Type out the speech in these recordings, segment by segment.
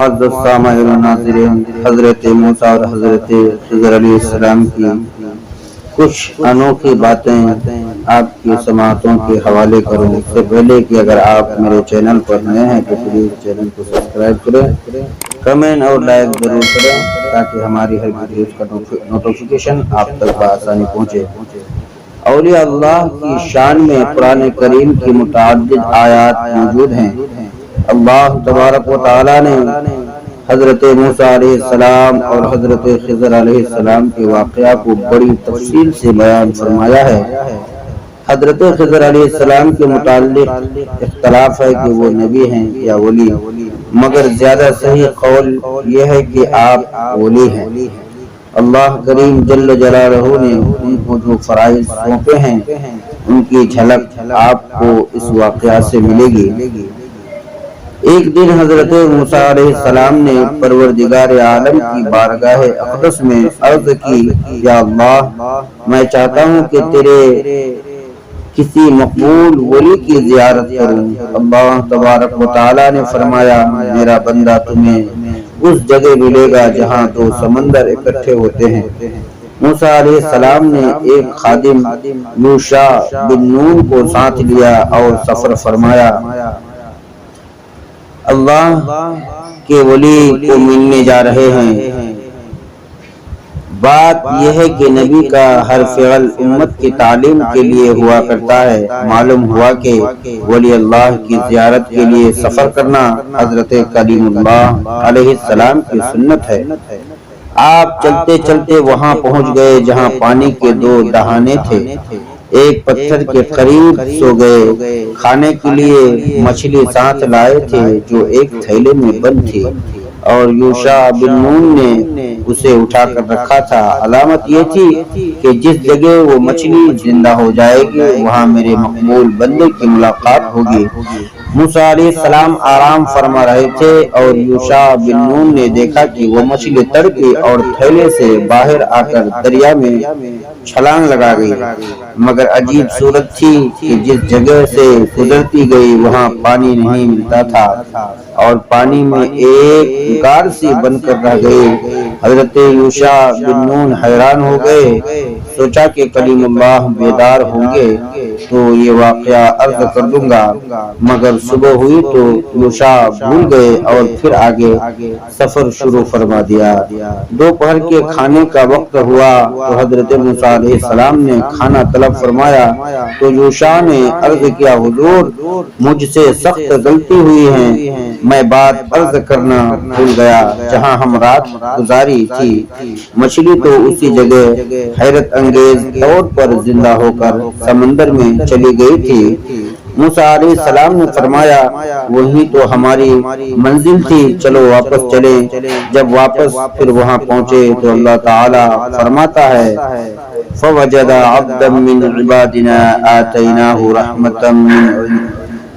معزز سامعین و ناظرین، حضرت موسیٰ اور حضرت خضر علیہ السلام کی کچھ انوکھی باتیں آپ کی سماعتوں کے حوالے کروں۔ اس سے پہلے کہ اگر آپ میرے چینل پر نئے ہیں تو پلیز چینل کو سبسکرائب کریں، کمنٹ اور لائک ضرور کریں تاکہ ہماری ہر ویڈیوز کا نوٹیفیکیشن آپ تک بآسانی پہنچے۔ اولیاء اللہ کی شان میں قرآن کریم کی متعدد آیات موجود ہیں۔ اللہ تبارک و تعالی نے حضرت موسیٰ علیہ السلام اور حضرت خضر علیہ السلام کے واقعہ کو بڑی تفصیل سے بیان فرمایا ہے۔ حضرت خضر علیہ السلام کے متعلق اختلاف ہے کہ وہ نبی ہیں یا ولی، مگر زیادہ صحیح قول یہ ہے کہ آپ ولی ہیں۔ اللہ کریم جل جلالہ نے ان کو جو فرائض سونپے ہیں ان کی جھلک آپ کو اس واقعہ سے ملے گی۔ ایک دن حضرت موسیٰ علیہ السلام نے پروردگار عالم کی بارگاہ اقدس میں عرض کی، یا اللہ، میں چاہتا ہوں کہ تیرے کسی مقبول ولی کی زیارت کروں۔ اللہ تبارک و تعالی نے فرمایا، میرا بندہ تمہیں اس جگہ ملے گا جہاں دو سمندر اکٹھے ہوتے ہیں۔ موسیٰ علیہ السلام نے ایک خادم یوشع بن نون کو ساتھ لیا اور سفر فرمایا۔ اللہ کے ولی کو ملنے جا رہے ہیں۔ بات یہ ہے کہ نبی کا ہر فعل امت کی تعلیم کے لیے ہوا کرتا ہے۔ معلوم ہوا کہ ولی اللہ کی زیارت کے لیے سفر کرنا حضرت کلیم اللہ علیہ السلام کی سنت ہے۔ آپ چلتے چلتے وہاں پہنچ گئے جہاں پانی کے دو دہانے تھے۔ ایک پتھر کے قریب سو گئے۔ کھانے کے لیے مچھلی ساتھ لائے تھے جو ایک تھیلے میں بند تھی اور یوشع بن نون نے اسے اٹھا کر رکھا تھا۔ علامت یہ تھی کہ جس جگہ وہ مچھلی زندہ ہو جائے گی وہاں میرے مقبول بندے کی ملاقات ہوگی۔ موسیٰ علیہ السلام آرام فرما رہے تھے اور یوشع بن نون نے دیکھا کہ وہ مچھلی تڑپی اور تھیلے سے باہر آ کر دریا میں چھلانگ لگا گئی، مگر عجیب صورت تھی کہ جس جگہ سے گزرتی گئی وہاں پانی نہیں ملتا تھا اور پانی میں ایک غار سی بن کر رہ گئی۔ حضرت یوشع بن نون حیران ہو گئے، سوچا کہ کلیم اللہ بیدار ہوں گے تو یہ واقعہ عرض کر دوں گا، مگر صبح ہوئی تو یوشع بھول گئے اور پھر آگے سفر شروع فرما دیا۔ دوپہر کے کھانے کا وقت ہوا تو حضرت موسیٰ علیہ السلام نے کھانا طلب فرمایا تو یوشع نے عرض کیا، حضور، مجھ سے سخت غلطی ہوئی ہے، میں بات عرض کرنا بھول گیا۔ جہاں ہم رات گزاری تھی مچھلی تو اسی جگہ حیرت انگیز طور پر زندہ ہو کر سمندر میں چلی گئی تھی۔ موسیٰ علیہ السلام نے فرمایا، وہی تو ہماری منزل تھی، چلو واپس چلیں۔ جب واپس پھر وہاں پہنچے تو اللہ تعالی فرماتا ہے، فَوَجَدَ عَبْدًا مِّنْ عِبَادِنَا آتَيْنَاهُ رَحْمَةً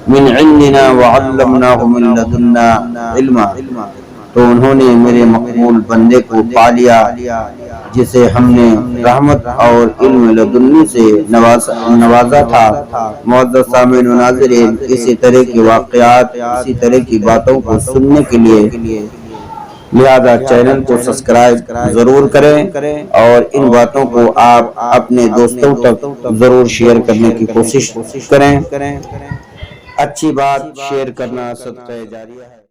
مِّنْ عِنْدِنَا وَعَلَّمْنَاهُ مِن لَّدُنَّا عِلْمًا، تو انہوں نے میرے مقبول بندے کو پا لیا جسے ہم نے رحمت اور علم لدنی سے نوازا تھا۔ معزز سامعین و ناظرین، اسی طرح کے واقعات، اسی طرح کی باتوں کو سننے کے لیے لہذا چینل کو سبسکرائب ضرور کریں اور ان باتوں کو آپ اپنے دوستوں تک ضرور شیئر کرنے کی کوشش کریں۔ اچھی بات شیئر کرنا صدقہ جاریہ ہے۔